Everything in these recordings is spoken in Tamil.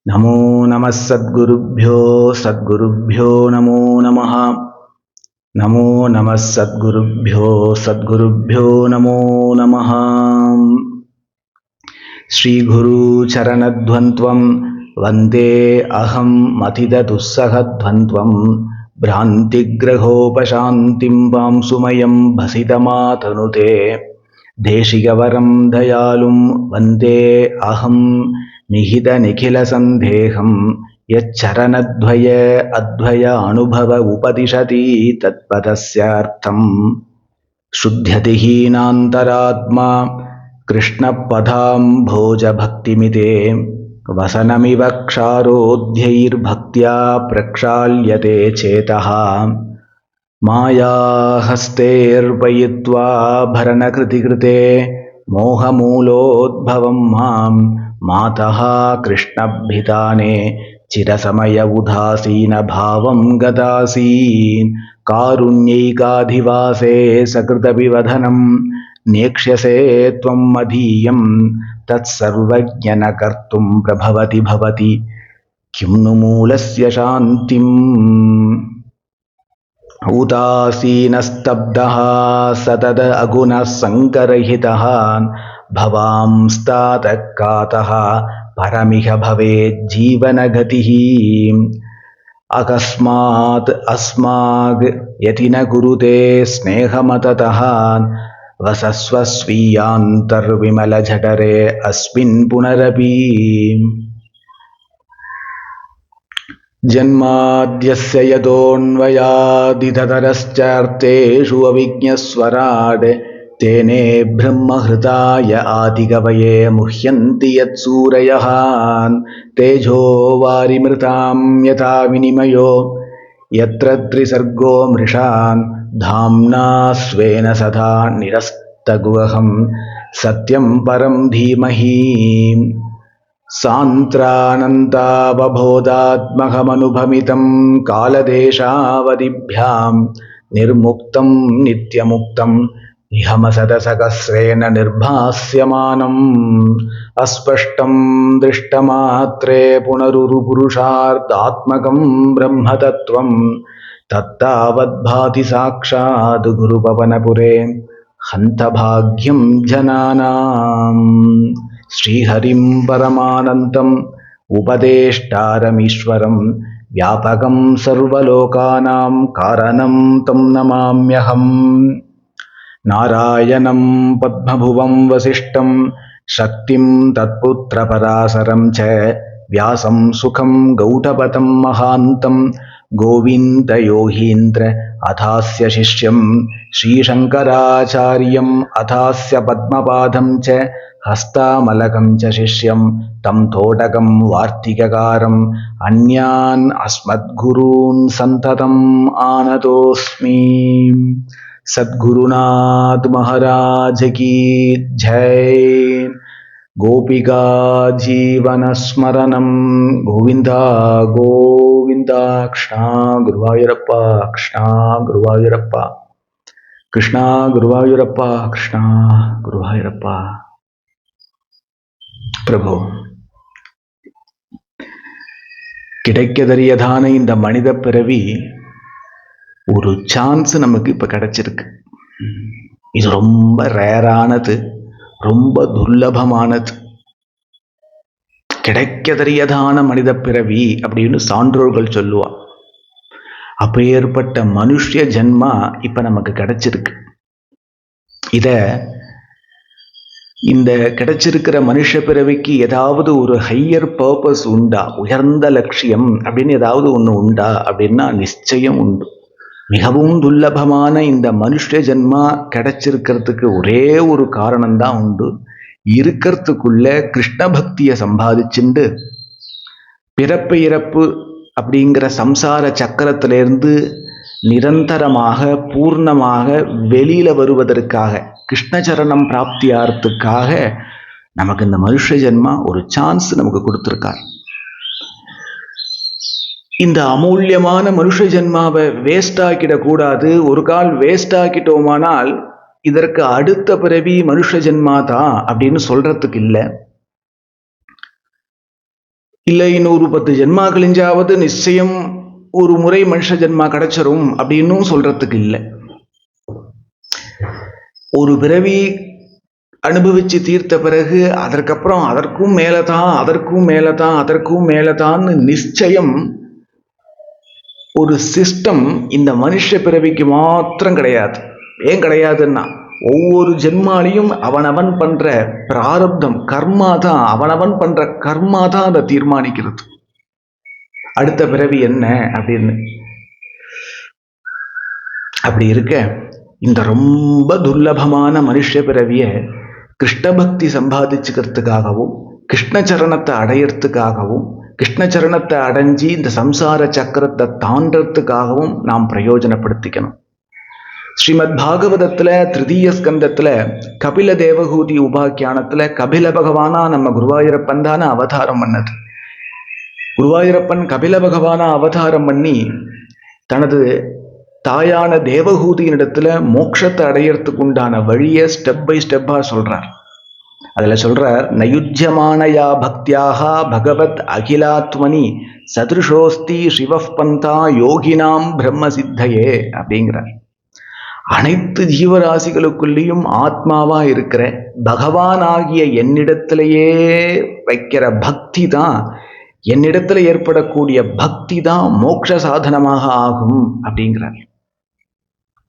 நமோ நம சத்குருभ्यो நமோ நமः. நமோ நம சத்குருभ्यो நமோ நமः. ஸ்ரீகுரு சரணத்வந்த்வம் வந்தே அகம் மதிததுஸ்ஸகத்வந்த்வம் பிராந்திக்ரகோபசாந்திம் வாம்சுமயம் பசிதமாதனுதே தேசிகவரம் தயாளும் வந்தே அகம் நிஹித நிகில சந்தேகம் யச்சரணத்வய அத்வய அனுபவ உபதிஷதி தத்பதஸ்யார்த்தம் சுத்யதி ஹீனாந்தராத்மா கிருஷ்ணபதாம்போஜ பக்திமிதே வசனமிவ க்ஷாரோத்யைர்பக்த்யா பிரக்ஷால்யதே சேதः மாயாஹஸ்தேர்பயித்வா பரணகிருதிகிருதே மோகமூலோத்பவம் மாம் மாதः கிருஷ்ணபிதானே சிரசமய உதாசீன பாவம் கதாசீன் காருண்யைகாதிவாசே சகிருதபிவதனம் நேக்ஷ்யசே த்வம் மதீயம் தத் சர்வஜ்ஞன கர்த்தும் பிரபவதி பவதி கிம் நு மூலஸ்ய சாந்திம் உதாசீனஸ்தப்தः சதத அகுணः சங்கரஹிதः பவாம்ஸ்தாதः காதः பரமிக பவேத் ஜீவனகதிः அகஸ்மாத் அஸ்மாக் யதி ந குருதே ஸ்நேகமததः வசஸ்வ ஸ்வீயாந்தர்விமலஜடரே அஸ்மின் புனரபி ஜன்மாத்யஸ்ய யதோன்வயாதிததரஸ்சார்த்தேஷு அவிஜ்ஞஸ்வராட் தேனே பிரம்மஹ்ருதாய ஆதிகவயே முஹ்யந்தி யத்சூரயः தேஜோ வாரிமிருதாம் யதா வினிமயோ யத்ர த்ரிசர்கோ மிருஷான் தாம்னா ஸ்வேன சதா நிரஸ்தகுவஹம் சத்யம் பரம் தீமஹி சாந்த்ரானந்தாவபோதாத்மகமனுபமிதம் காலதேசாவதிभ्याம் நிர்முக்தம் நித்யமுக்தம் இஹமசதசகஸ்ரேன நிர்பாஸ்யமானம் அஸ்பஷ்டம் திருஷ்டமாத்ரே புனருரு புருஷார்த்தாத்மகம் பிரம்மதத்வம் தத்தாவத்பாதி சாக்ஷாத் குருபவனபுரே ஹந்தபாக்யம் ஜனானாம். ஸ்ரீஹரிம் பரமானந்தம் உபதேஷ்டாரமீஸ்வரம் வியாபகம் சர்வலோகானாம் காரணம் தம் நமாம்யஹம். நாராயணம் பத்மபுவம் வசிஷ்டம் சக்திம் தத்புத்திரபராசரம் ச வியாசம் சுகம் கௌடபதம் மகாந்தம் கோவிந்த யோகீந்திர அதாஸ்ய சிஷ்யம் ஸ்ரீசங்கராச்சாரியம் அதாஸ்ய பத்மபாதம் ச ஹஸ்தாமலகம் ச சிஷ்யம் தம் தோடகம் வார்த்திககாரம் அந்யான் அஸ்மத்குரூன் சந்ததம் ஆனதோஸ்மி. சத்குருநாத் மகாராஜ் கி ஜெய். கோபிகா ஜீவனஸ்மரணம் கோவிந்தா கோவிந்தா. கிருஷ்ணா குருவாயூரப்பா கிருஷ்ணா குருவாயூரப்பா கிருஷ்ணா குருவாயூரப்பா கிருஷ்ணா குருவாயூரப்பா. பிரபு, கிடைக்கதறியதான இந்த மனித பிறவி ஒரு சான்ஸ் நமக்கு இப்ப கிடைச்சிருக்கு. இது ரொம்ப ரேரானது, ரொம்ப துர்லபமானது. கிடைக்கதறியதான மனித பிறவி அப்படின்னு சான்றோர்கள் சொல்லுவா. அப்பேற்பட்ட மனுஷ ஜென்மா இப்ப நமக்கு கிடைச்சிருக்கு. இந்த கிடைச்சிருக்கிற மனுஷ பிறவிக்கு ஏதாவது ஒரு ஹையர் பர்பஸ் உண்டா, உயர்ந்த லட்சியம் அப்படின்னு ஏதாவது ஒண்ணு உண்டா அப்படின்னா நிச்சயம் உண்டு. மிகவும் துர்லபமான இந்த மனுஷ ஜென்மா கிடைச்சிருக்கிறதுக்கு ஒரே ஒரு காரணம்தான் உண்டு. இருக்கிறதுக்குள்ள கிருஷ்ண பக்தியை சம்பாதிச்சுண்டு பிறப்பு இறப்பு அப்படிங்கிற சம்சார சக்கரத்திலிருந்து நிரந்தரமாக பூர்ணமாக வெளியில வருவதற்காக, கிருஷ்ணச்சரணம் பிராப்தியாகிறதுக்காக நமக்கு இந்த மனுஷ ஜென்மா ஒரு சான்ஸ் நமக்கு கொடுத்திருக்கார். இந்த அமூல்யமான மனுஷ ஜென்மாவை வேஸ்ட் ஆக்கிடக்கூடாது. ஒரு கால் வேஸ்ட் ஆக்கிட்டோமானால் இதற்கு அடுத்த பிறவி மனுஷ ஜென்மா தான் அப்படின்னு சொல்றதுக்கு இல்லை. இல்லை இன்னொரு 10 ஜென்மா கழிஞ்சாவது நிச்சயம் ஒரு முறை மனுஷ ஜென்மா கிடைச்சிரும் அப்படின்னும் சொல்றதுக்கு இல்லை. ஒரு பிறவி அனுபவிச்சு தீர்த்த பிறகு அதற்கப்புறம் அதற்கும் மேலதான் அதற்கும் மேலதான் அதற்கும் மேலதான்னு நிச்சயம் ஒரு சிஸ்டம் இந்த மனுஷ பிறவிக்கு மாத்திரம் கிடையாது. ஏன் கிடையாதுன்னா, ஒவ்வொரு ஜென்மாலையும் அவனவன் பண்ற பிராரப்தம் கர்மா தான், அவனவன் பண்ற கர்மா தான் அதை தீர்மானிக்கிறது அடுத்த பிறவி என்ன அப்படின்னு. அப்படி இருக்க இந்த ரொம்ப துர்லபமான மனுஷ பிறவிய கிருஷ்ண பக்தி சம்பாதிச்சுக்கிறதுக்காகவும் கிருஷ்ணச்சரணத்தை அடையறதுக்காகவும் கிருஷ்ணச்சரணத்தை அடைஞ்சி இந்த சம்சார சக்கரத்தை தாண்டறதுக்காகவும் நாம் பிரயோஜனப்படுத்திக்கணும். ஸ்ரீமத் பாகவதத்துல 3 ஸ்கந்தத்துல கபில தேவகூதி உபாக்கியானத்துல கபில பகவானா நம்ம குருவாயூரப்பன் தானே அவதாரம் பண்ணது. குருவாயூரப்பன் கபில பகவானா அவதாரம் பண்ணி தனது தாயான தேவகூதியினிடத்துல மோட்சத்தை அடையறதுக்கு உண்டான வழியை ஸ்டெப் பை ஸ்டெப்பா சொல்றார். அதுல சொல்றார், நயுஜ்யமானயா பக்தியாக பகவத் அகிலாத்மனி சதுருஷோஸ்தி சிவப்பந்தா யோகினாம் பிரம்ம சித்தையே அப்படிங்கிறார். அனைத்து ஜீவராசிகளுக்குள்ளேயும் ஆத்மாவா இருக்கிற பகவான் ஆகிய என்னிடத்திலேயே வைக்கிற பக்தி தான், என்னிடத்துல ஏற்படக்கூடிய பக்தி தான் மோட்ச சாதனமாக ஆகும் அப்படிங்கிறார்.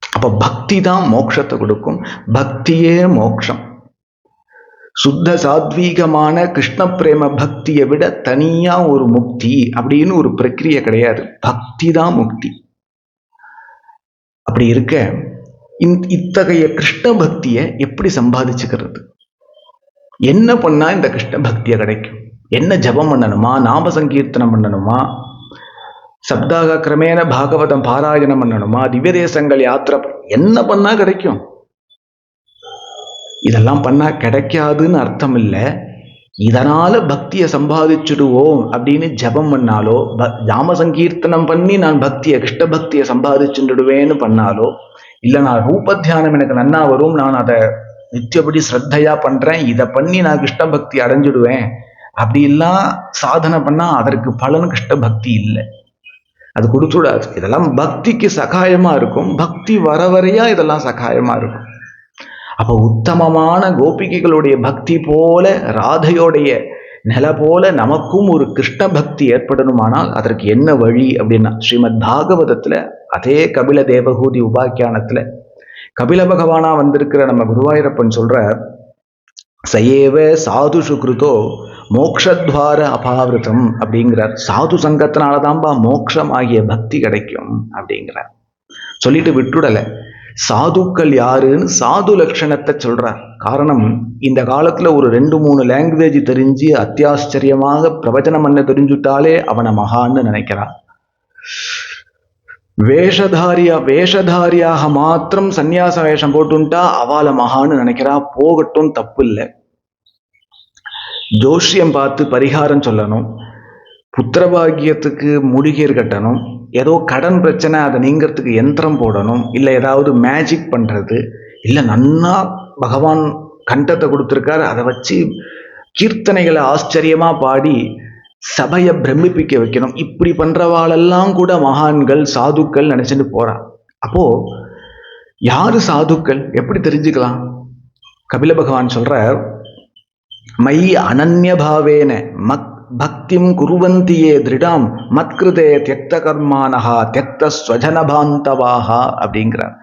அப்ப பக்தி தான் மோட்சத்தை கொடுக்கும், பக்தியே மோட்சம். சுத்த சாத்வீகமான கிருஷ்ண பிரேம பக்தியை விட தனியா ஒரு முக்தி அப்படின்னு ஒரு பிரக்கிரியை கிடையாது. பக்தி தான் முக்தி. அப்படி இருக்க இத்தகைய கிருஷ்ண பக்தியை எப்படி சம்பாதிச்சுக்கிறது? என்ன பண்ணா இந்த கிருஷ்ண பக்தியை கிடைக்கும்? என்ன ஜபம் பண்ணணுமா, நாம சங்கீர்த்தனம் பண்ணணுமா, சப்தாக கிரமேண பாகவதம் பாராயணம் பண்ணணுமா, திவ்யதேசங்கள் யாத்திரை என்ன பண்ணா கிடைக்கும்? இதெல்லாம் பண்ணா கிடைக்காதுன்னு அர்த்தம் இல்லை. இதனால பக்தியை சம்பாதிச்சுடுவோம் அப்படின்னு ஜபம் பண்ணாலோ, நாம சங்கீர்த்தனம் பண்ணி நான் பக்தியை கிருஷ்ண பக்தியை சம்பாதிச்சுடுவேன்னு பண்ணாலோ, இல்லை நான் ரூப தியானம் எனக்கு நன்னா வரும், நான் அதை நித்தியப்படி ஸ்ரத்தையா பண்றேன், இதை பண்ணி நான் கிருஷ்ண பக்தி அடைஞ்சிடுவேன் அப்படிலாம் சாதனை பண்ணா அதற்கு பலன் கிருஷ்ண பக்தி இல்லை, அது கொடுத்துடாது. இதெல்லாம் பக்திக்கு சகாயமா இருக்கும், பக்தி வர வரையா இதெல்லாம் சகாயமா இருக்கும். அப்ப உத்தமமான கோபிகைகளுடைய பக்தி போல, ராதையோடைய நில போல நமக்கும் ஒரு கிருஷ்ண பக்தி ஏற்படணுமானால் அதற்கு என்ன வழி அப்படின்னா, ஸ்ரீமத் பாகவதத்துல அதே கபில தேவகூதி உபாக்கியானத்துல கபில பகவானா வந்திருக்கிற நம்ம குருவாயூரப்பன் சொல்ற, சயேவ சாது சுக்ருதோ மோக்ஷத்வார அபாவிருத்தம் அப்படிங்கிறார். சாது சங்கத்தினாலதான்பா மோக்ஷம் ஆகிய பக்தி கிடைக்கும் அப்படிங்கிறார். சொல்லிட்டு விட்டுடலை. சாதுக்கள் யாருன்னு சாது லட்சணத்தை சொல்றார். காரணம், இந்த காலத்துல ஒரு 2-3 லாங்குவேஜ் தெரிஞ்சு அத்தியாச்சரியமாக பிரவச்சனம் பண்ண தெரிஞ்சுட்டாலே அவனை மகான்னு நினைக்கிறான். வேஷதாரியாக மாத்திரம் சந்நியாச வேஷம் போட்டுட்டா அவளை மகான்னு நினைக்கிறா. போகட்டும், தப்பு இல்லை. ஜோஷியம் பார்த்து பரிகாரம் சொல்லணும், புத்திரபாகியத்துக்கு முடிகீர் கட்டணும், ஏதோ கடன் பிரச்சனை அதை நீங்கிறதுக்கு யந்திரம் போடணும், இல்லை ஏதாவது மேஜிக் பண்ணுறது, இல்லை நன்னா பகவான் கண்டத்தை கொடுத்துருக்காரு அதை வச்சு கீர்த்தனைகளை ஆச்சரியமாக பாடி சபையை பிரமிப்பிக்க வைக்கணும். இப்படி பண்ணுறவாளெல்லாம் கூட மகான்கள் சாதுக்கள் நினச்சிட்டு போகிறான். அப்போது யார் சாதுக்கள் எப்படி தெரிஞ்சுக்கலாம்? கபில பகவான் சொல்கிறார், மை அனன்ய பாவேன பக்திம் குருவந்தியே திருடாம் மத்கிருதே தியக்த கர்மானஹா தியக்த ஸ்வஜனபாந்தவாஹா அப்படிங்கிறார்.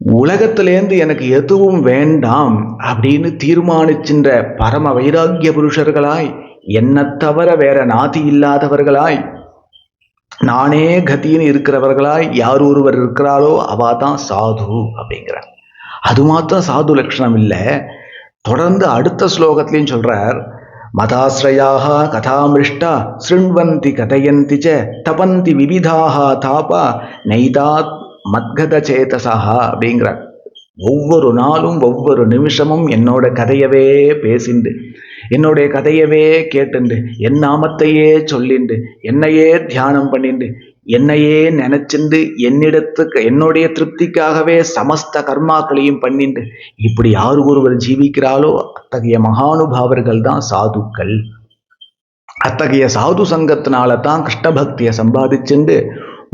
உலகத்திலேருந்து எனக்கு எதுவும் வேண்டாம் அப்படின்னு தீர்மானிக்கின்ற பரம வைராக்கிய புருஷர்களாய், என்ன தவிர வேற நாதி இல்லாதவர்களாய், நானே கத்தின்னு இருக்கிறவர்களாய் யார் ஒருவர் இருக்கிறாரோ அவா தான் சாது அப்படிங்கிறார். அது மாத்திரம் சாது லட்சணம் இல்லை. தொடர்ந்து அடுத்த ஸ்லோகத்திலையும் சொல்றார், மதாஸ்ரயாக கதாமிருஷ்டா ஸ்ருண்வந்தி கதயந்தி ச தபந்தி விவிதாக தாபா நைதாத் மத்கத சேதசா அப்படிங்கிறார். ஒவ்வொரு நாளும் ஒவ்வொரு நிமிஷமும் என்னோட கதையவே பேசிண்டு, என்னுடைய கதையவே கேட்டுண்டு, என் நாமத்தையே சொல்லிண்டு, என்னையே தியானம் பண்ணிண்டு, என்னையே நினைச்சிண்டு, என்னுடைய திருப்திக்காகவே சமஸ்த கர்மாக்களையும் பண்ணிண்டு, இப்படி யார் ஒருவர் ஜீவிக்கிறாளோ அத்தகைய மகானுபாவர்கள் தான் சாதுக்கள். அத்தகைய சாது சங்கத்தினால தான் கிருஷ்ண பக்தியை சம்பாதிச்சுண்டு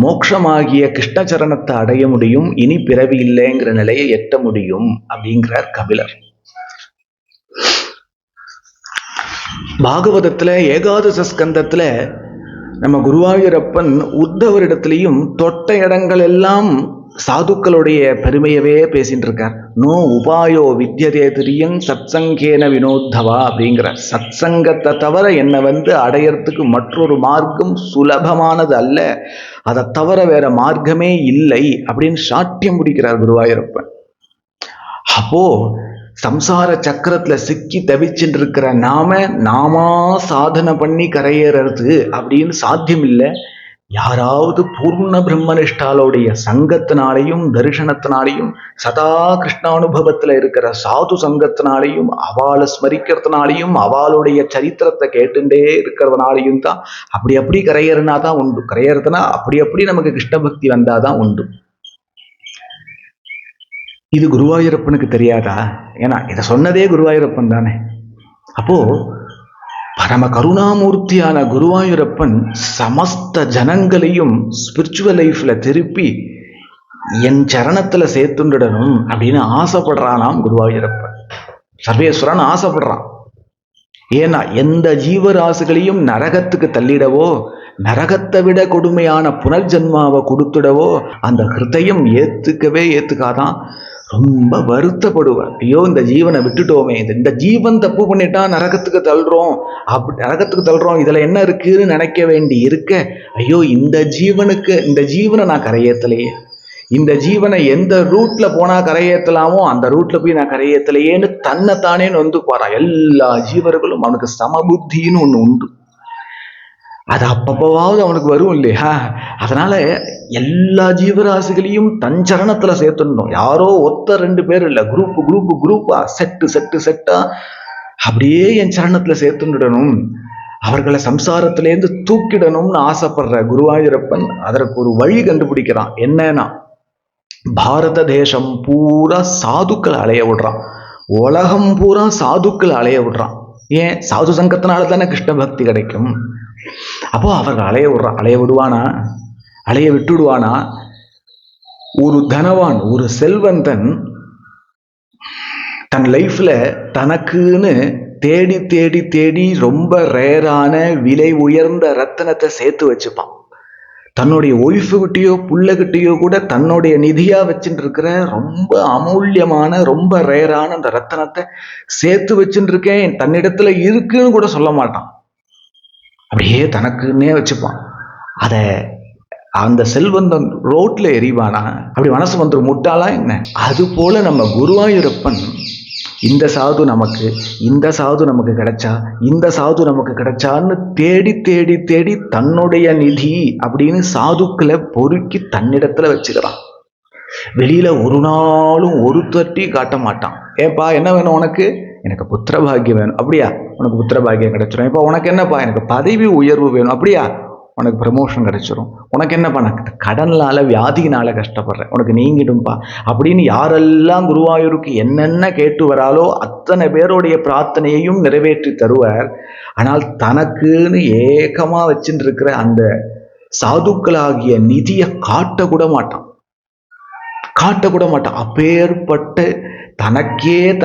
மோட்சமாகிய கிருஷ்ணச்சரணத்தை அடைய முடியும், இனி பிறவி இல்லைங்கிற நிலையை எட்ட முடியும் அப்படிங்கிறார் கபிலர். பாகவதத்துல ஏகாதச ஸ்கந்தத்துல நம்ம குருவாயூரப்பன் உத்தவரிடத்திலையும் தொட்ட இடங்கள் எல்லாம் சாதுக்களுடைய பெருமையவே பேசிட்டு இருக்கார். நோ உபாயோ வித்யதே திரியம் சத்சங்கேன வினோத்தவா அப்படிங்கிற, சத்சங்கத்தை தவிர என்னை அடையறதுக்கு மற்றொரு மார்க்கம் சுலபமானது அல்ல, அதை தவிர வேற மார்க்கமே இல்லை அப்படின்னு சாட்டியம் பிடிக்கிறார் குருவாயூரப்பன். அப்போ சம்சார சக்கரத்துல சிக்கி தவிச்சுட்டு இருக்கிற நாம சாதனை பண்ணி கரையேறது அப்படின்னு சாத்தியம் இல்லை. யாராவது பூர்ண பிரம்மனிஷ்டாலோடைய சங்கத்தினாலையும் தரிசனத்தினாலையும் சதா கிருஷ்ணானுபவத்துல இருக்கிற சாது சங்கத்தினாலையும் அவளை ஸ்மரிக்கிறதுனாலையும் அவளுடைய சரித்திரத்தை கேட்டுட்டே இருக்கிறதுனாலையும் தான் அப்படி கரையறனா தான் உண்டு. கரையறதுனா அப்படி நமக்கு கிருஷ்ண பக்தி வந்தாதான் உண்டு. இது குருவாயூரப்பனுக்கு தெரியாதா? ஏன்னா இதை சொன்னதே குருவாயூரப்பன் தானே. அப்போ பரம கருணாமூர்த்தியான குருவாயூரப்பன் சமஸ்த ஜனங்களையும் ஸ்பிரிச்சுவல் லைஃப்ல திருப்பி என் சரணத்துல சேர்த்துடணும் அப்படின்னு ஆசைப்படுறானாம் குருவாயூரப்பன். சர்வேஸ்வரன் ஆசைப்படுறான். ஏன்னா எந்த ஜீவராசிகளையும் நரகத்துக்கு தள்ளிடவோ, நரகத்தை விட கொடுமையான புனர்ஜன்மாவை கொடுத்துடவோ அந்த ஹிருதயம் ஏத்துக்காதான். ரொம்ப வருத்தப்படுவார். ஐயோ இந்த ஜீவனை விட்டுட்டோமே, இந்த ஜீவன் தப்பு பண்ணிட்டா நரகத்துக்கு தள்ளுறோம், இதுல என்ன இருக்குன்னு நினைக்க வேண்டி இருக்க, ஐயோ இந்த ஜீவனை நான் கரையேத்தலையே, இந்த ஜீவனை எந்த ரூட்ல போனா கரையேற்றலாமோ அந்த ரூட்ல போய் நான் கரையேத்தலையேன்னு தன்னைத்தானே போறா. எல்லா ஜீவர்களும் அவனுக்கு சமபுத்தின்னு ஒண்ணு உண்டு. அது அப்பப்பவாவது அவனுக்கு வரும் இல்லையா? அதனால எல்லா ஜீவராசிகளையும் தன் சரணத்துல சேர்த்துடணும். யாரோ ஒத்த 2 பேர் இல்லை, குரூப்பா செட்டா அப்படியே என் சரணத்துல சேர்த்துடணும், அவர்களை சம்சாரத்திலேருந்து தூக்கிடணும்னு ஆசைப்படுற குருவாயூரப்பன் அதற்கு ஒரு வழி கண்டுபிடிக்கிறான். என்னன்னா, பாரத தேசம் பூரா சாதுக்கள் அலைய விடுறான், உலகம் பூரா சாதுக்கள் அலைய விடுறான். ஏன்? சாது சங்கத்தினால தானே கிருஷ்ண பக்தி கிடைக்கும். அப்போ அவர்கள் அலைய விடுவானா? அலைய விட்டுடுவானா? ஒரு தனவான், ஒரு செல்வந்தன் தன் லைஃப்ல தனக்குன்னு தேடி தேடி தேடி ரொம்ப ரேரான விலை உயர்ந்த ரத்தனத்தை சேர்த்து வச்சுப்பான். தன்னுடைய ஒய்ஃபுகிட்டையோ புள்ளகிட்டையோ கூட தன்னுடைய நிதியா வச்சுட்டு இருக்கிற ரொம்ப அமூல்யமான ரொம்ப ரேரான அந்த ரத்தனத்தை சேர்த்து வச்சுட்டு இருக்கேன், தன்னிடத்துல இருக்குன்னு கூட சொல்ல மாட்டான். அப்படியே தனக்குன்னே வச்சுப்பான். அதை அந்த செல்வந்தன் ரோட்ல எறிவானா? அப்படி மனசு வந்துடும் முட்டாளா என்ன? அது போல நம்ம குருவாயூரப்பன் இந்த சாது நமக்கு கிடைச்சா, இந்த சாது நமக்கு கிடைச்சான்னு தேடி தேடி தேடி தன்னுடைய நிதி அப்படின்னு சாதுக்களை பொறுக்கி தன்னிடத்துல வச்சுக்கிறான். வெளியில ஒரு நாளும் ஒரு தட்டி காட்ட மாட்டான். ஏப்பா என்ன வேணும் உனக்கு? எனக்கு புத்திர பாக்கியம் வேணும். அப்படியா? உனக்கு புத்திர பாக்கியம் கிடைச்சிடும். இப்போ உனக்கு என்னப்பா? எனக்கு பதவி உயர்வு வேணும். அப்படியா? உனக்கு ப்ரமோஷன் கிடைச்சிரும். உனக்கு என்னப்பா? எனக்கு கடனால வியாதினால கஷ்டப்படுறேன், உனக்கு நீங்கிடும்பா அப்படின்னு யாரெல்லாம் குருவாயூருக்கு என்னென்ன கேட்டு வராலோ அத்தனை பேருடைய பிரார்த்தனையையும் நிறைவேற்றி தருவார். ஆனால் தனக்குன்னு ஏக்கமா வச்சுட்டு இருக்கிற அந்த சாதுக்களாகிய நிதியை காட்டக்கூட மாட்டான். அப்பேற்பட்ட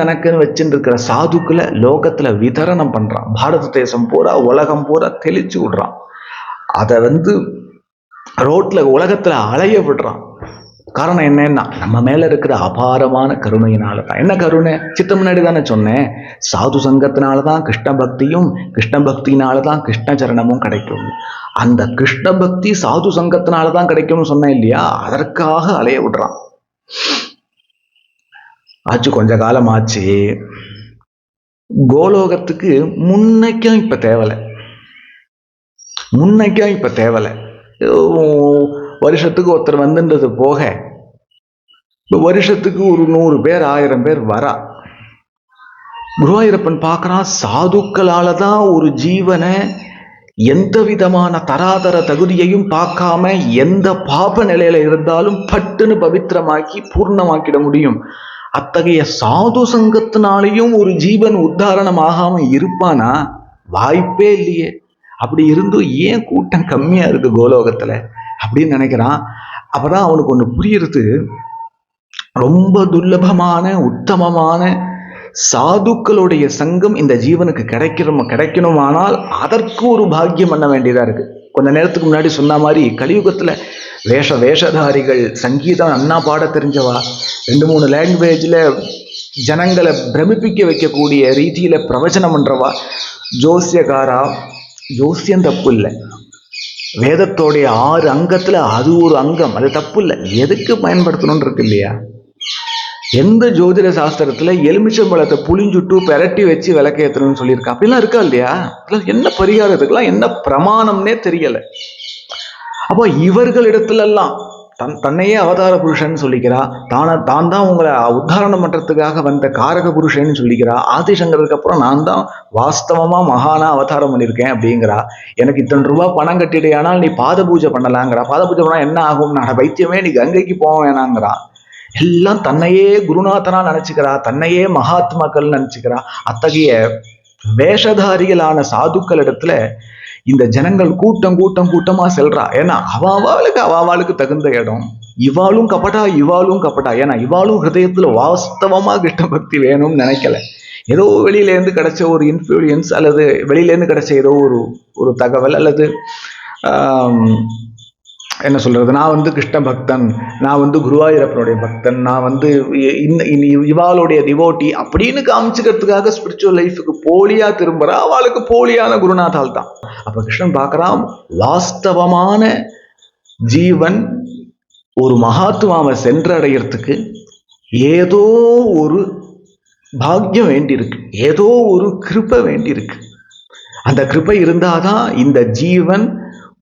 தனக்குன்னு வச்சுட்டு இருக்கிற சாதுக்களை லோகத்துல விதரணம் பண்றான். பாரத தேசம் பூரா உலகம் பூரா தெளிச்சு விடுறான். அதை ரோட்ல உலகத்துல அலைய விடுறான். காரணம் என்னன்னா, நம்ம மேல இருக்கிற அபாரமான கருணையினாலதான். என்ன கருணை? சித்த முன்னாடி தானே சொன்னேன், சாது சங்கத்தினாலதான் கிருஷ்ண பக்தியும், கிருஷ்ண பக்தினாலதான் கிருஷ்ண சரணமும் கிடைக்கும். அந்த கிருஷ்ண பக்தி சாது சங்கத்தினாலதான் கிடைக்கும்னு சொன்னேன் இல்லையா? அதற்காக அலைய விடுறான். ஆச்சு, கொஞ்ச காலம் ஆச்சு. கோலோகத்துக்கு முன்னைக்கும் இப்ப தேவலை. வருஷத்துக்கு ஒருத்தர் வந்துன்றது போக வருஷத்துக்கு ஒரு 100 பேர் 1000 பேர் வரா. குருவாயூரப்பன் பார்க்கறான், சாதுக்களாலதான் ஒரு ஜீவனை எந்த விதமான தராதர தகுதியையும் பார்க்காம எந்த பாப நிலையில இருந்தாலும் பட்டுன்னு பவித்திரமாக்கி பூர்ணமாக்கிட முடியும். அத்தகைய சாது சங்கத்தினாலையும் ஒரு ஜீவன் உத்தாரணம் ஆகாம இருப்பானா? வாய்ப்பே இல்லையே. அப்படி இருந்தும் ஏன் கூட்டம் கம்மியா இருக்கு கோலோகத்துல அப்படின்னு நினைக்கிறான். அப்பதான் அவனுக்கு ஒண்ணு புரியுறது, ரொம்ப துர்லபமான உத்தமமான சாதுக்களுடைய சங்கம் இந்த ஜீவனுக்கு கிடைக்கணுமானால் அதற்கு ஒரு பாக்கியம் பண்ண வேண்டியதா இருக்கு. கொஞ்ச நேரத்துக்கு முன்னாடி சொன்ன மாதிரி கலியுகத்துல வேஷதாரிகள், சங்கீதம் அண்ணா பாட தெரிஞ்சவா, 2-3 லாங்குவேஜ்ல ஜனங்களை பிரமிப்பிக்க வைக்கக்கூடிய ரீதியில பிரவச்சனம் பண்றவா, ஜோசியகாரா, ஜோசியம் தப்பு இல்லை, வேதத்தோடைய 6 அங்கத்துல அது ஒரு அங்கம், அது தப்பு இல்லை, எதுக்கு பயன்படுத்தணும்னு இருக்கு இல்லையா? எந்த ஜோதிட சாஸ்திரத்துல எலுமிச்சம்பழத்தை புளிஞ்சுட்டு பெரட்டி வச்சு விளக்கேற்றணும்னு சொல்லியிருக்கா? அப்படிலாம் இருக்கா இல்லையா? என்ன பரிகாரத்துக்கெல்லாம் என்ன பிரமாணம்னே தெரியல. அப்போ இவர்களிடத்துல எல்லாம் தன்னையே அவதார புருஷன் சொல்லிக்கிறா, தான் தான் உங்களை உத்தாரணம் பண்றதுக்காக வந்த காரக புருஷன் சொல்லிக்கிறா. ஆதிசங்கருக்கு அப்புறம் நான் தான் வாஸ்தவமா மகானா அவதாரம் பண்ணியிருக்கேன் அப்படிங்கிறா. எனக்கு இத்தனை ரூபாய் பணம் கட்டிடையானால் நீ பாத பூஜை பண்ணலாங்கிறா. பாத பூஜை பண்ணா என்ன ஆகும்? நான் வைத்தியமே நீ கங்கைக்கு போக வேணாங்கிறா. எல்லாம் தன்னையே குருநாதனா நினைச்சுக்கிறா, தன்னையே மகாத்மாக்கள் நினைச்சுக்கிறா. அத்தகைய வேஷதாரிகளான சாதுக்கள் இடத்துல இந்த ஜனங்கள் கூட்டமா செல்றா. ஏன்னா அவாளுக்கு தகுந்த இடம். இவாளும் கப்பட்டா. ஏன்னா இவாளும் ஹிருதயத்துல வாஸ்தவமா கிருஷ்ண பக்தி வேணும்னு நினைக்கல. ஏதோ வெளியில இருந்து கிடைச்ச ஒரு இன்ஃப்ளூயன்ஸ் அல்லது வெளியில இருந்து கிடைச்ச ஏதோ ஒரு தகவல் அல்லது என்ன சொல்றது, நான் கிருஷ்ண பக்தன், நான் குருவாயூரப்பனுடைய பக்தன், நான் இவாளுடைய டிவோட்டி அப்படின்னு காமிச்சுக்கிறதுக்காக ஸ்பிரிச்சுவல் லைஃபுக்கு போலியா திரும்புறா. அவளுக்கு போலியான குருநாதால் தான். அப்ப கிருஷ்ணன் பார்க்கறான், வாஸ்தவமான ஜீவன் ஒரு மகாத்மாவை சென்றடைகிறதுக்கு ஏதோ ஒரு பாக்கியம் வேண்டியிருக்கு, ஏதோ ஒரு கிருபை வேண்டியிருக்கு. அந்த கிருபை இருந்தாதான் இந்த ஜீவன்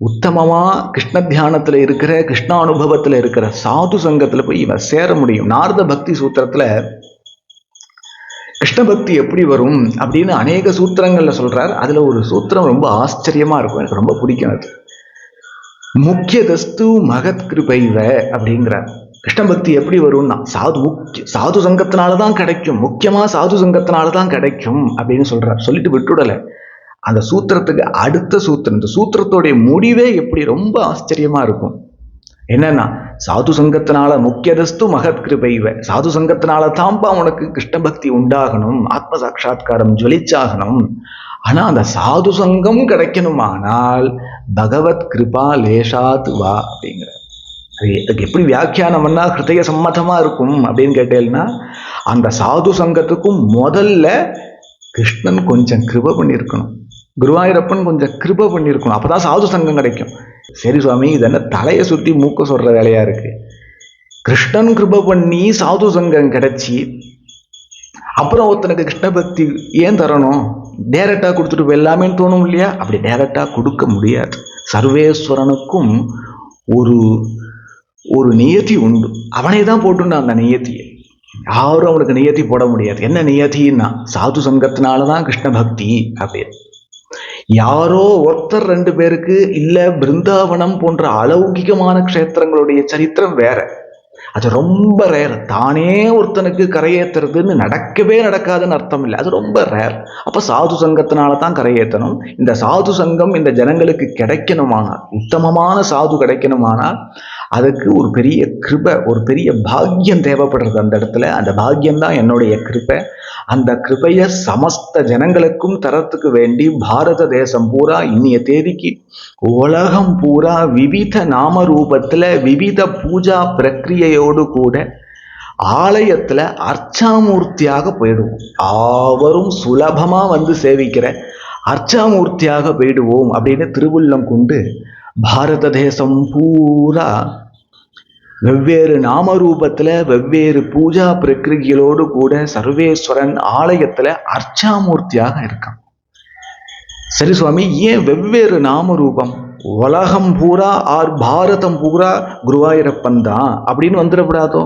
உத்தமமா கிருஷ்ண தியானத்துல இருக்கிற, கிருஷ்ணானுபவத்துல இருக்கிற சாது சங்கத்துல போய் இவன் சேர முடியும். நாரத பக்தி சூத்திரத்துல கிருஷ்ண பக்தி எப்படி வரும் அப்படின்னு அநேக சூத்திரங்கள்ல சொல்றார். அதுல ஒரு சூத்திரம் ரொம்ப ஆச்சரியமா இருக்கும், எனக்கு ரொம்ப பிடிக்கும். அது முக்கியதஸ்து மகத் கிருபைவ அப்படிங்கிறார். கிருஷ்ண பக்தி எப்படி வரும்னா சாது சங்கத்தினாலதான் கிடைக்கும், முக்கியமா சாது சங்கத்தினாலதான் கிடைக்கும் அப்படின்னு சொல்றார். சொல்லிட்டு விட்டுடல. அந்த சூத்திரத்துக்கு அடுத்த சூத்திரம், இந்த சூத்திரத்தோடைய முடிவே எப்படி ரொம்ப ஆச்சரியமா இருக்கும். என்னன்னா, சாது சங்கத்தினால முக்கியதஸ்து மகத் கிருபைவ, சாது சங்கத்தினால தான்பா உனக்கு கிருஷ்ண பக்தி உண்டாகணும், ஆத்ம சாட்சா்காரம் ஜொலிச்சாகணும். ஆனா அந்த சாது சங்கம் கிடைக்கணுமானால் பகவத் கிருபா லேசாத் வா அப்படிங்கிற. அதுக்கு எப்படி வியாக்கியானம் பண்ணா ஹிருதய சம்மதமா இருக்கும் அப்படின்னு கேட்டேன்னா, அந்த சாது சங்கத்துக்கும் முதல்ல கிருஷ்ணன் கொஞ்சம் கிருப பண்ணியிருக்கணும், குருவாயூரப்பன் கொஞ்சம் கிருப பண்ணியிருக்கணும், அப்பதான் சாது சங்கம் கிடைக்கும். சரி சுவாமி, இது என்ன தலையை சுத்தி மூக்க சொல்ற வேலையா இருக்கு? கிருஷ்ணன் கிருப பண்ணி சாது சங்கம் கிடைச்சி அப்புறம் ஒருத்தனுக்கு கிருஷ்ண பக்தி ஏன் தரணும்? டைரக்டா கொடுத்துட்டு எல்லாமே தோணும் இல்லையா? அப்படி டைரக்டா கொடுக்க முடியாது. சர்வேஸ்வரனுக்கும் ஒரு நியதி உண்டு, அவனே தான் போட்டுண்டான் அந்த நியத்தியை. யாரும் அவனுக்கு நியத்தி போட முடியாது. என்ன நியத்தின்னா, சாது சங்கத்தினாலதான் கிருஷ்ண பக்தி அப்படின்னு. யாரோ ஒருத்தர் 2 பேருக்கு இல்ல, பிருந்தாவனம் போன்ற அலௌகிகமான க்ஷேத்திரங்களுடைய சரித்திரம் வேற, அது ரொம்ப ரேர். தானே ஒருத்தனுக்கு கரையேற்றுறதுன்னு நடக்கவே நடக்காதுன்னு அர்த்தம் இல்லை, அது ரொம்ப ரேர். அப்ப சாது சங்கத்தினால தான் கரையேற்றணும். இந்த சாது சங்கம் இந்த ஜனங்களுக்கு கிடைக்கணுமானால், உத்தமமான சாது கிடைக்கணுமானால் அதுக்கு ஒரு பெரிய கிருபை, ஒரு பெரிய பாக்கியம் தேவைப்படுறது அந்த இடத்துல. அந்த பாக்கியம் தான் என்னுடைய கிருபை. அந்த கிருபைய சமஸ்த ஜனங்களுக்கும் தரத்துக்கு வேண்டி பாரத தேசம் பூரா இன்னைய தேதிக்கு உலகம் பூரா விவித நாம ரூபத்துல விவித பூஜா பிரக்கிரியையோடு கூட ஆலயத்துல அர்ச்சாமூர்த்தியாக போயிடுவோம். அவரும் சுலபமா சேவிக்கிற அர்ச்சாமூர்த்தியாக போயிடுவோம் அப்படின்னு திருவுள்ளம் கொண்டு பாரத தேசம் பூரா வெவ்வேறு நாமரூபத்துல வெவ்வேறு பூஜா பிரக்கிரிகளோடு கூட சர்வேஸ்வரன் ஆலயத்துல அர்ச்சாமூர்த்தியாக இருக்கான். சரி சுவாமி, ஏன் வெவ்வேறு நாமரூபம்? உலகம் பூரா பாரதம் பூரா குருவாயூரப்பன் தான் அப்படின்னு வந்துடப்படாதோ,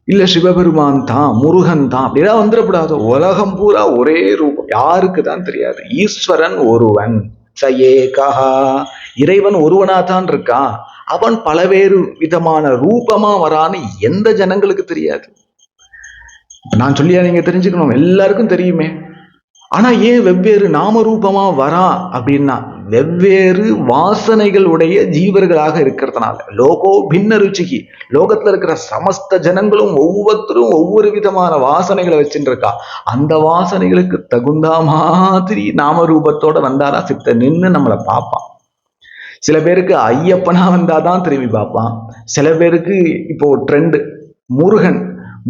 இல்ல சிவபெருமான் தான், முருகன் தான் அப்படின்னா வந்துடப்படாதோ. உலகம் பூரா ஒரே ரூபம், யாருக்கு தான் தெரியாது. ஈஸ்வரன் ஒருவன், சயேகா, இறைவன் ஒருவனாதான் இருக்கான். அவன் பலவேறு விதமான ரூபமா வரான்னு எந்த ஜனங்களுக்கு தெரியாது. நான் சொல்லியா நீங்க தெரிஞ்சுக்கணும்? எல்லாருக்கும் தெரியுமே. ஆனா ஏன் வெவ்வேறு நாமரூபமா வரா அப்படின்னா, வெவ்வேறு வாசனைகளுடைய ஜீவர்களாக இருக்கிறதுனால. லோகோ பின்ன ருச்சிக்கு, லோகத்துல இருக்கிற சமஸ்த ஜனங்களும் ஒவ்வொருத்தரும் ஒவ்வொரு விதமான வாசனைகளை வச்சுட்டு இருக்கா. அந்த வாசனைகளுக்கு தகுந்த மாதிரி நாமரூபத்தோட வந்தாரா சித்த நின்று நம்மளை பார்ப்பான். சில பேருக்கு ஐயப்பனா வந்தாதான் திரும்பி பார்ப்பான். சில பேருக்கு இப்போ ட்ரெண்டு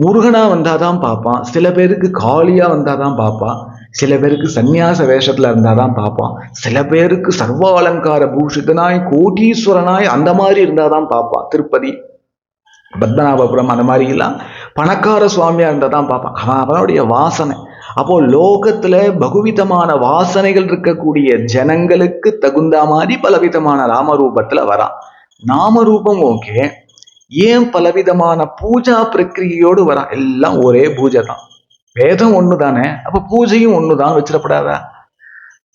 முருகனா வந்தாதான் பார்ப்பான். சில பேருக்கு காளியா வந்தாதான் பார்ப்பான். சில பேருக்கு சந்நியாச வேஷத்துல இருந்தாதான் பார்ப்பான். சில பேருக்கு சர்வ அலங்கார பூஷிதனாய் கோடீஸ்வரனாய் அந்த மாதிரி இருந்தாதான் பார்ப்பான். திருப்பதி, பத்மநாபபுரம் அந்த மாதிரி எல்லாம் பணக்கார சுவாமியா இருந்தாதான் பார்ப்பான். அவனுடைய வாசனை. அப்போ லோகத்துல பகுவிதமான வாசனைகள் இருக்கக்கூடிய ஜனங்களுக்கு தகுந்த மாதிரி பலவிதமான நாமரூபத்துல வரான். நாமரூபம் ஓகே, ஏன் பலவிதமான பூஜா பிரக்கிரியோடு வரா? எல்லாம் ஒரே பூஜை தான், வேதம் ஒண்ணுதானே, அப்ப பூஜையும் ஒண்ணுதான் வச்சிடப்படாதா?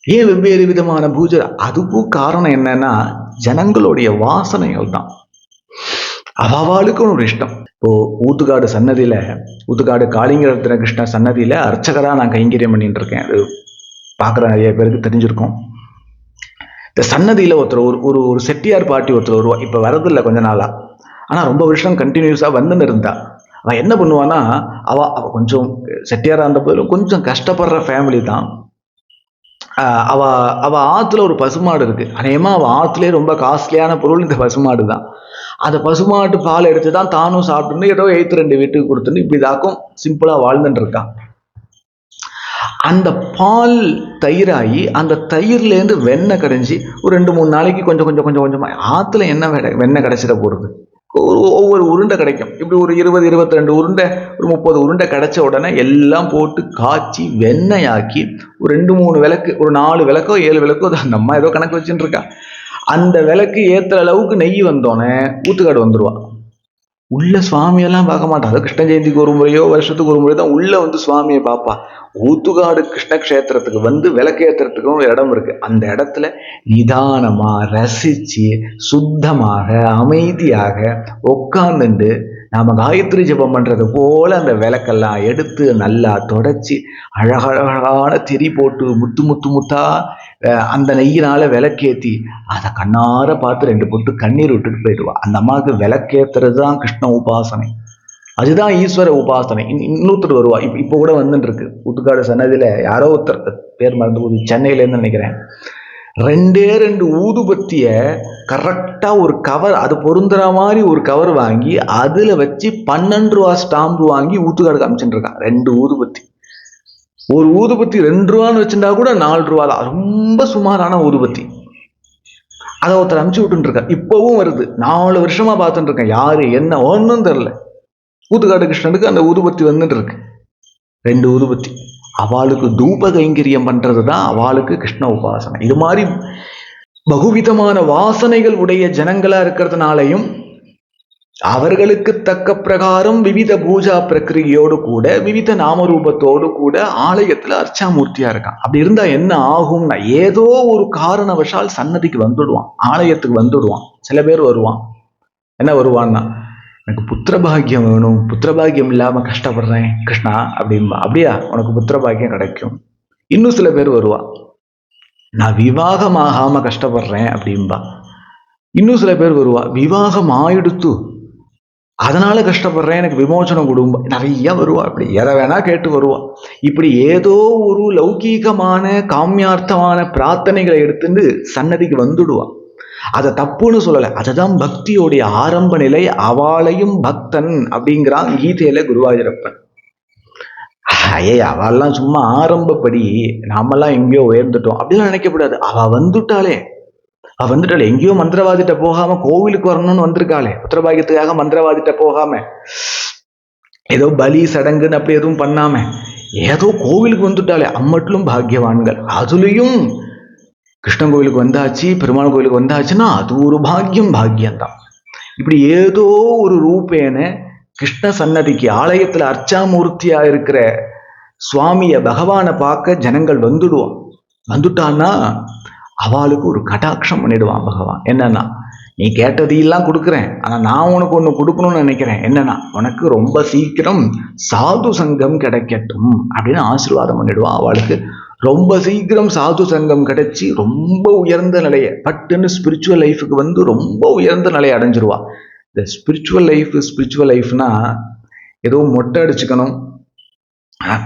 ஏன் வெவ்வேறு விதமான பூஜை? அதுக்கும் காரணம் என்னன்னா ஜனங்களுடைய வாசனைகள் தான். அவளுக்கும் ஒரு இஷ்டம். இப்போ ஊத்துக்காடு சன்னதியில, ஊத்துக்காடு காளிங்கரத்ன கிருஷ்ண சன்னதியில அர்ச்சகரா நான் கைங்கரியம் பண்ணிட்டு இருக்கேன். அது பாக்குற நிறைய பேருக்கு தெரிஞ்சிருக்கும். இந்த சன்னதியில ஒருத்தர் ஒரு செட்டியார் பாட்டி ஒருத்தர் வருவா. இப்ப வரதில்லை கொஞ்ச நாளா, ஆனா ரொம்ப வருஷம் கண்டினியூஸா வந்துன்னு இருந்தா. அவன் என்ன பண்ணுவான்னா, அவ கொஞ்சம் செட்டியாரா இருந்த போதிலும் கொஞ்சம் கஷ்டப்படுற ஃபேமிலி தான். அவ ஆத்துல ஒரு பசுமாடு இருக்கு. அநேகமா அவ ஆத்துலயே ரொம்ப காஸ்ட்லியான பொருள் இந்த பசுமாடு தான். அந்த பசுமாட்டு பால் எடுத்து தான் தானும் சாப்பிட்டு ஏதோ 8 வீட்டுக்கு கொடுத்துட்டு இப்படி தாக்கும் சிம்பிளா வாழ்ந்துட்டு இருக்கான். அந்த பால் தயிராகி அந்த தயிர்ல இருந்து வெண்ணெய் கிடைஞ்சி ஒரு 2-3 நாளைக்கு கொஞ்சம் கொஞ்சம் கொஞ்சம் கொஞ்சமா ஆத்துல என்ன வெண்ணெய் கிடைச்சிட போறது. ஒவ்வொரு உருண்டை கிடைக்கும். இப்படி ஒரு 20-22 உருண்டை, ஒரு 30 உருண்டை கிடைச்ச உடனே எல்லாம் போட்டு காய்ச்சி வெண்ணெயாக்கி ஒரு 2-3 விளக்கு, ஒரு 4 விளக்கோ 7 விளக்கோ அந்த அம்மா ஏதோ கணக்கு வச்சுட்டு இருக்கா. அந்த விளக்கு ஏத்துற அளவுக்கு நெய் வந்தோடனே ஊத்துக்காடு வந்துருவா. உள்ள சுவாமியெல்லாம் பார்க்க மாட்டான். அது கிருஷ்ண ஜெயந்திக்கு ஒரு முறையோ வருஷத்துக்கு ஒரு முறை தான் உள்ள வந்து சுவாமியை பார்ப்பா. ஊத்துக்காடு கிருஷ்ண கஷேத்திரத்துக்கு வந்து விளக்கேற்றுறதுக்கு ஒரு இடம் இருக்கு. அந்த இடத்துல நிதானமா ரசிச்சு சுத்தமாக அமைதியாக உட்கார்ந்துட்டு நாம காயத்ரி ஜபம் பண்றது போல அந்த விளக்கெல்லாம் எடுத்து நல்லா தொடச்சி அழகழகான திரி போட்டு முத்து முத்து முத்தா அந்த நெய்யினால விளக்கேத்தி அதை கண்ணார பார்த்து 2 பொட்டு கண்ணீர் விட்டுட்டு போயிடுவா. அந்த அம்மாவுக்கு விளக்கேத்துறது தான் கிருஷ்ண உபாசனை, அதுதான் ஈஸ்வர உபாசனை. இன்னொருத்தர் வருவா. இப்போ கூட வந்துட்டு இருக்கு ஊத்துக்காடு சன்னதியில. யாரோ ஒருத்தர், பேர் மறந்து போகுது, சென்னையில இருந்து நினைக்கிறேன். 2 ஊதுபத்திய கரெக்டா ஒரு கவர், அது பொருந்துற மாதிரி ஒரு கவர் வாங்கி அதுல வச்சு 12 ரூபா ஸ்டாம்பு வாங்கி ஊத்துக்காடு காமிச்சுட்டு இருக்கான். 2 ஊதுபத்தி. ஒரு ஊதுபத்தி 2 ரூபான்னு வச்சிருந்தா கூட 4 ரூபா தான். ரொம்ப சுமாரான ஊதுபத்தி. அதை ஒருத்தர் அனுப்பிச்சு விட்டு இருக்கா. இப்பவும் வருது. 4 வருஷமா பார்த்துட்டு இருக்கேன். யாரு என்ன ஒன்றும் தெரியல. ஊத்துக்காடு கிருஷ்ணனுக்கு அந்த ஊதுபத்தி வந்துட்டு இருக்கு. 2 ஊதுபத்தி. அவளுக்கு தூப கைங்கரியம் பண்றதுதான் அவளுக்கு கிருஷ்ண உபாசனை. இது மாதிரி பகுவிதமான வாசனைகள் உடைய ஜனங்களா இருக்கிறதுனாலையும் அவர்களுக்கு தக்க பிரகாரம் விவித பூஜா பிரக்கிரியோடு கூட விவித நாமரூபத்தோடு கூட ஆலயத்துல அர்ச்சாமூர்த்தியா இருக்கான். அப்படி இருந்தா என்ன ஆகும்னா, ஏதோ ஒரு காரணவசால் சன்னதிக்கு வந்துடுவான், ஆலயத்துக்கு வந்துடுவான். சில பேர் வருவான். என்ன வருவான்னா, எனக்கு புத்திரபாகியம் வேணும், புத்திரபாகியம் இல்லாம கஷ்டப்படுறேன் கிருஷ்ணா அப்படின்பா. அப்படியா, உனக்கு புத்திரபாகியம் கிடைக்கும். இன்னும் சில பேர் வருவா, நான் விவாகம் ஆகாம கஷ்டப்படுறேன் அப்படின்பா. இன்னும் சில பேர் வருவா, விவாகம் ஆயிடுத்து அதனால கஷ்டப்படுறேன், எனக்கு விமோசனம் கொடுங்க. நிறைய வருவா. இப்படி எதை வேணா கேட்டு வருவா. இப்படி ஏதோ ஒரு லௌகீகமான காமியார்த்தமான பிரார்த்தனைகளை எடுத்துட்டு சன்னதிக்கு வந்துடுவா. அதை தப்புன்னு சொல்லலை, அதுதான் பக்தியோடைய ஆரம்ப நிலை. அவளையும் பக்தன் அப்படிங்கிறான் கீதையில குருவாயூரப்பன். அவெல்லாம் சும்மா ஆரம்பப்படி, நாமெல்லாம் எங்கேயோ உயர்ந்துட்டோம் அப்படிலாம் நினைக்கப்படாது. அவ வந்துட்டாலே எங்கேயோ மந்திரவாதிட்ட போகாம கோவிலுக்கு வரணும்னு வந்திருக்காளே, புத்திரபாகியத்துக்காக மந்திரவாதிட்ட போகாம, ஏதோ பலி சடங்குன்னு அப்படி எதுவும் பண்ணாம ஏதோ கோவிலுக்கு வந்துட்டாலே அம்மட்டிலும் பாக்கியவான்கள். அதுலயும் கிருஷ்ணன் கோவிலுக்கு வந்தாச்சு, பெருமாள் கோவிலுக்கு வந்தாச்சுன்னா அது ஒரு பாக்கியம்தான். இப்படி ஏதோ ஒரு ரூபேன கிருஷ்ண சன்னதிக்கு ஆலயத்துல அர்ச்சாமூர்த்தியா இருக்கிற சுவாமிய பகவானை பார்க்க ஜனங்கள் வந்துட்டான்னா அவளுக்கு ஒரு கடாட்சம் பண்ணிடுவான் பகவான். என்னன்னா, நீ கேட்டதையெல்லாம் கொடுக்குறேன், ஆனா நான் உனக்கு ஒண்ணு கொடுக்கணும்னு நினைக்கிறேன். என்னன்னா, உனக்கு ரொம்ப சீக்கிரம் சாது சங்கம் கிடைக்கட்டும் அப்படின்னு ஆசீர்வாதம் பண்ணிடுவான். அவளுக்கு ரொம்ப சீக்கிரம் சாது சங்கம் கிடைச்சி ரொம்ப உயர்ந்த நிலையை பட்டுன்னு ஸ்பிரிச்சுவல் லைஃபுக்கு வந்து ரொம்ப உயர்ந்த நிலையை அடைஞ்சிருவா. இந்த ஸ்பிரிச்சுவல் லைஃப்னா ஏதோ மொட்டை அடிச்சுக்கணும்,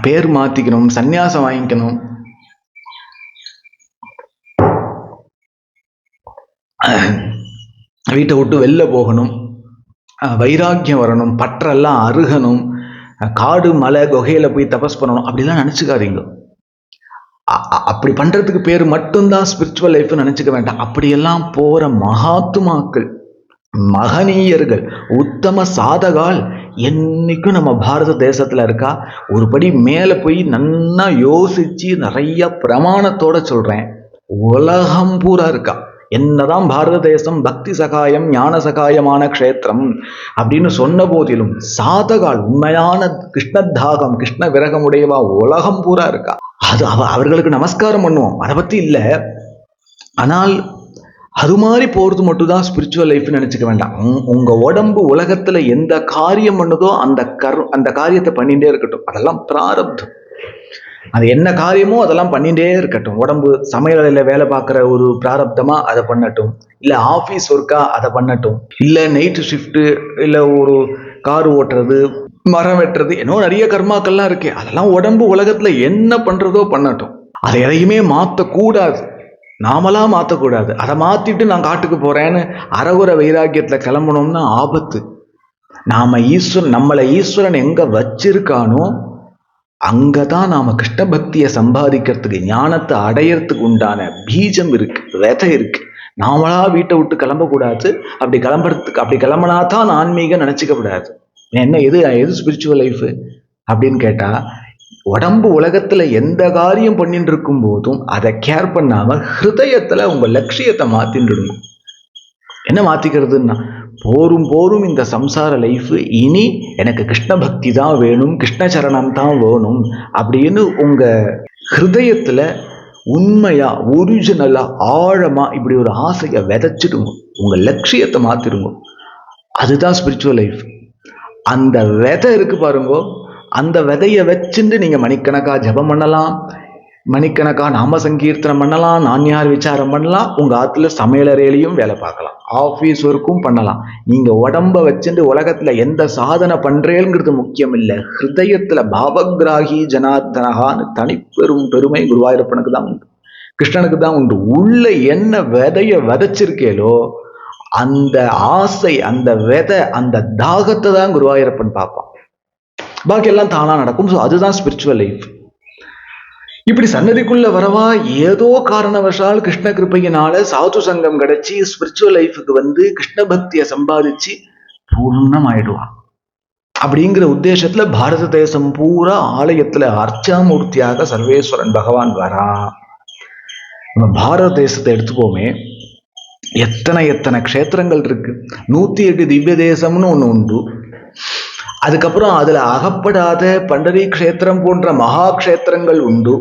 பேர் மாத்திக்கணும், சந்நியாசம் வாங்கிக்கணும், வீட்டை விட்டு வெளில போகணும், வைராக்கியம் வரணும், பற்றெல்லாம் அருகணும், காடு மலை குகையில போய் தபஸ் பண்ணணும் அப்படிலாம் நினைச்சுக்காதீங்க. அப்படி பண்றதுக்கு பேர் மட்டும்தான் ஸ்பிரிச்சுவல் லைஃப் நினைச்சுக்க வேண்டாம். அப்படியெல்லாம் போற மகாத்மாக்கள், மகனீயர்கள், உத்தம சாதகால் என்னைக்கும் நம்ம பாரத தேசத்துல இருக்கா. ஒரு படி மேல போய் நன்னா யோசிச்சு நிறைய பிரமாணத்தோட சொல்றேன், உலகம் பூரா இருக்கா. என்னதான் பாரத தேசம் பக்தி சகாயம் ஞான சகாயமான க்ஷேத்திரம் அப்படின்னு சொன்ன போதிலும் சாதகால் உண்மையான கிருஷ்ணதாகம் கிருஷ்ண விரகமுடையவா உலகம் பூரா இருக்கா. அது அவர்களுக்கு நமஸ்காரம் பண்ணுவோம், அதை பத்தி இல்லை. ஆனால் அது மாதிரி போறது மட்டும் தான் ஸ்பிரிச்சுவல் லைஃப் நினைச்சுக்க வேண்டாம். உங்க உடம்பு உலகத்துல எந்த காரியம் பண்ணுதோ அந்த காரியத்தை பண்ணிட்டே இருக்கட்டும். அதெல்லாம் பிராரப்தம். அது என்ன காரியமோ அதெல்லாம் பண்ணிட்டே இருக்கட்டும். உடம்பு சமையலில் வேலை பார்க்குற ஒரு பிராரப்தமா அதை பண்ணட்டும், இல்லை ஆஃபீஸ் ஒர்க்கா அதை பண்ணட்டும், இல்லை நைட்டு ஷிஃப்ட்டு, இல்லை ஒரு கார் ஓட்டுறது, மரம் வெட்டுறது, இன்னும் நிறைய கர்மாக்கள்லாம் இருக்கு. அதெல்லாம் உடம்பு உலகத்துல என்ன பண்றதோ பண்ணட்டும். அதை எதையுமே மாற்றக்கூடாது, நாமளா மாற்றக்கூடாது. அதை மாத்திட்டு நான் காட்டுக்கு போறேன்னு அறகுற வைராக்கியத்துல கிளம்பணும்னா ஆபத்து. நம்மளை ஈஸ்வரன் எங்க வச்சிருக்கானோ அங்கதான் நாம கிருஷ்ண பக்தியை சம்பாதிக்கிறதுக்கு ஞானத்தை அடையறதுக்கு உண்டான பீஜம் இருக்கு, விதை இருக்கு. நாமளா வீட்டை விட்டு கிளம்பக்கூடாது. அப்படி கிளம்பினாதான் ஆன்மீகம் நினைச்சுக்க கூடாது. என்ன எது ஸ்பிரிச்சுவல் லைஃப் அப்படின்னு கேட்டா, உடம்பு உலகத்துல எந்த காரியம் பண்ணிட்டு இருக்கும் போதும் அதை கேர் பண்ணாம ஹிருதயத்துல உங்க லட்சியத்தை மாத்தின்றுடுங்க. என்ன மாத்திக்கிறதுன்னா, போரும் இந்த சம்சார லைஃப், இனி எனக்கு கிருஷ்ண பக்தி தான் வேணும், கிருஷ்ண சரணம் தான் வேணும் அப்படின்னு உங்க ஹிருதயத்துல உண்மையா ஒரிஜினலா ஆழமா இப்படி ஒரு ஆசையை விதைச்சிடுங்க. உங்க லட்சியத்தை மாத்திடுங்க. அதுதான் ஸ்பிரிச்சுவல் லைஃப். அந்த விதை இருக்கு பாருங்க, அந்த விதையை வச்சுட்டு நீங்க மணிக்கணக்கா ஜபம் பண்ணலாம், மணிக்கணக்கா நாம சங்கீர்த்தனம் பண்ணலாம், நான்யார் விசாரம் பண்ணலாம், உங்க ஆத்துல சமையலறையிலையும் வேலை பார்க்கலாம், ஆபீஸ் ஒர்க்கும் பண்ணலாம். நீங்க உடம்ப வச்சுட்டு உலகத்துல எந்த சாதனை பண்றேங்கிறது முக்கியம் இல்லை. ஹிருதயத்துல பாவகிராகி ஜனார்தனகான்னு தனிப்பெரும் பெருமை குருவாயூரப்பனுக்கு தான் உண்டு, கிருஷ்ணனுக்கு தான் உண்டு. உள்ள என்ன விதைய விதைச்சிருக்கேலோ அந்த ஆசை, அந்த விதை, அந்த தாகத்தை தான் குருவாயூரப்பன் பார்ப்பான். பாக்கி எல்லாம் தானா நடக்கும். ஸோ அதுதான் ஸ்பிரிச்சுவல் லைஃப். இப்படி சன்னதிக்குள்ள வரவா ஏதோ காரணவசால் கிருஷ்ண கிருப்பையினால சாது சங்கம் கிடைச்சி ஸ்பிரிச்சுவல் லைஃபுக்கு வந்து கிருஷ்ண பக்தியை சம்பாதிச்சு பூர்ணம் ஆயிடுவான். அப்படிங்கிற உத்தேசத்துல பாரத தேசம் பூரா ஆலயத்துல அர்ச்சாமூர்த்தியாக சர்வேஸ்வரன் பகவான் வரா. நம்ம பாரத தேசத்தை எடுத்துப்போமே, எத்தனை க்ஷேத்திரங்கள் இருக்கு. 108 திவ்ய தேசம்னு ஒண்ணு உண்டு. அதுக்கப்புறம் அதுல அகப்படாத பண்டரி க்ஷேத்திரம் போன்ற மகா க்ஷேத்திரங்கள் உண்டு.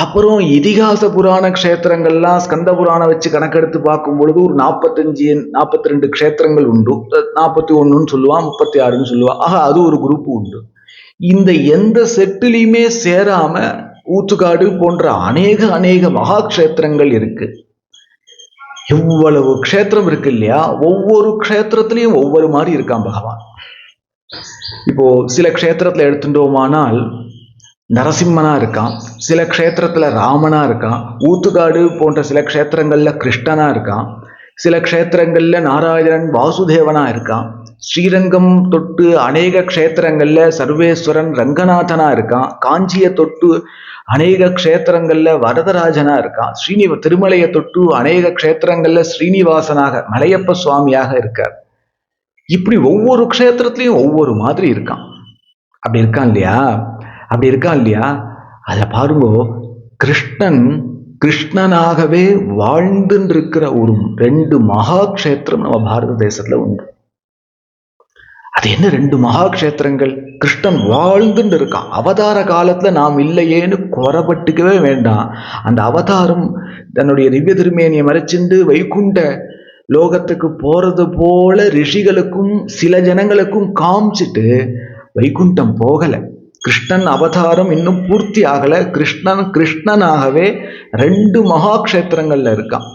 அப்புறம் இதிகாச புராண க்ஷேத்திரங்கள்லாம் ஸ்கந்த புராணம் வச்சு கணக்கெடுத்து பார்க்கும் பொழுது ஒரு 42 க்ஷேத்திரங்கள் உண்டு. 41 சொல்லுவான், 36 சொல்லுவான். ஆக அது ஒரு குரூப் உண்டு. இந்த எந்த செட்டிலையுமே சேராம ஊத்துக்காடு போன்ற அநேக மகா க்ஷேத்திரங்கள் இருக்கு. இவ்வளவு க்ஷேத்திரம் இருக்கு இல்லையா, ஒவ்வொரு க்ஷேத்திரத்திலையும் ஒவ்வொரு மாதிரி இருக்கான் பகவான். இப்போ சில க்ஷேத்திரத்துல எடுத்துட்டோமானால் நரசிம்மனா இருக்கான், சில க்ஷேத்திரத்துல ராமனா இருக்கான், ஊத்துக்காடு போன்ற சில க்ஷேத்திரங்கள்ல கிருஷ்ணனா இருக்கான், சில க்ஷேத்திரங்கள்ல நாராயணன் வாசுதேவனா இருக்கான், ஸ்ரீரங்கம் தொட்டு அநேக க்ஷேத்திரங்கள்ல சர்வேஸ்வரன் ரங்கநாதனா இருக்கான், காஞ்சியை தொட்டு அநேக க்ஷேத்திரங்கள்ல வரதராஜனா இருக்கான், திருமலையை தொட்டு அநேக க்ஷேத்திரங்கள்ல ஸ்ரீனிவாசனாக மலையப்ப சுவாமியாக இருக்கார். இப்படி ஒவ்வொரு க்ஷேத்திரத்திலையும் ஒவ்வொரு மாதிரி இருக்கான். அப்படி இருக்கான் இல்லையா? அதை பாருங்க, கிருஷ்ணனாகவே வாழ்ந்துன்னு இருக்கிற ஒரு 2 மகா க்ஷேத்திரம் நம்ம பாரத தேசத்துல உண்டு. அது என்ன 2 மகா க்ஷேத்திரங்கள்? கிருஷ்ணன் வாழ்ந்துட்டு இருக்கான். அவதார காலத்துல நாம் இல்லையேன்னு குறப்பட்டுக்கவே வேண்டாம். அந்த அவதாரம் தன்னுடைய திவ்ய திருமேனியை மறைச்சிண்டு வைகுண்ட லோகத்துக்கு போறது போல ரிஷிகளுக்கும் சில ஜனங்களுக்கும் காமிச்சிட்டு வைகுண்டம் போகல. கிருஷ்ணன் அவதாரம் இன்னும் பூர்த்தி ஆகலை. கிருஷ்ணனாகவே 2 மகா க்ஷேத்திரங்கள்ல இருக்கான்.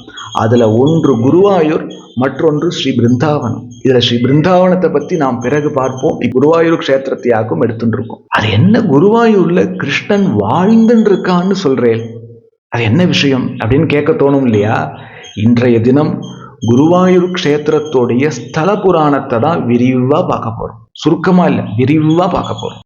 அதுல ஒன்று குருவாயூர், மற்றொன்று ஸ்ரீ பிருந்தாவனம். இதுல ஸ்ரீ பிருந்தாவனத்தை பத்தி நாம் பிறகு பார்ப்போம். குருவாயூர் க்ஷேத்திரத்தையாக்கும் எடுத்துட்டு இருக்கோம். அது என்ன குருவாயூர்ல கிருஷ்ணன் வாழ்ந்துன்னு இருக்கான்னு சொல்றேன், அது என்ன விஷயம் அப்படின்னு கேட்க தோணும் இல்லையா? இன்றைய தினம் குருவாயூர் க்ஷேத்திரத்தோடைய ஸ்தல புராணத்தை தான் விரிவா பார்க்க போறோம். சுருக்கமா இல்லை, விரிவா பார்க்க போறோம்.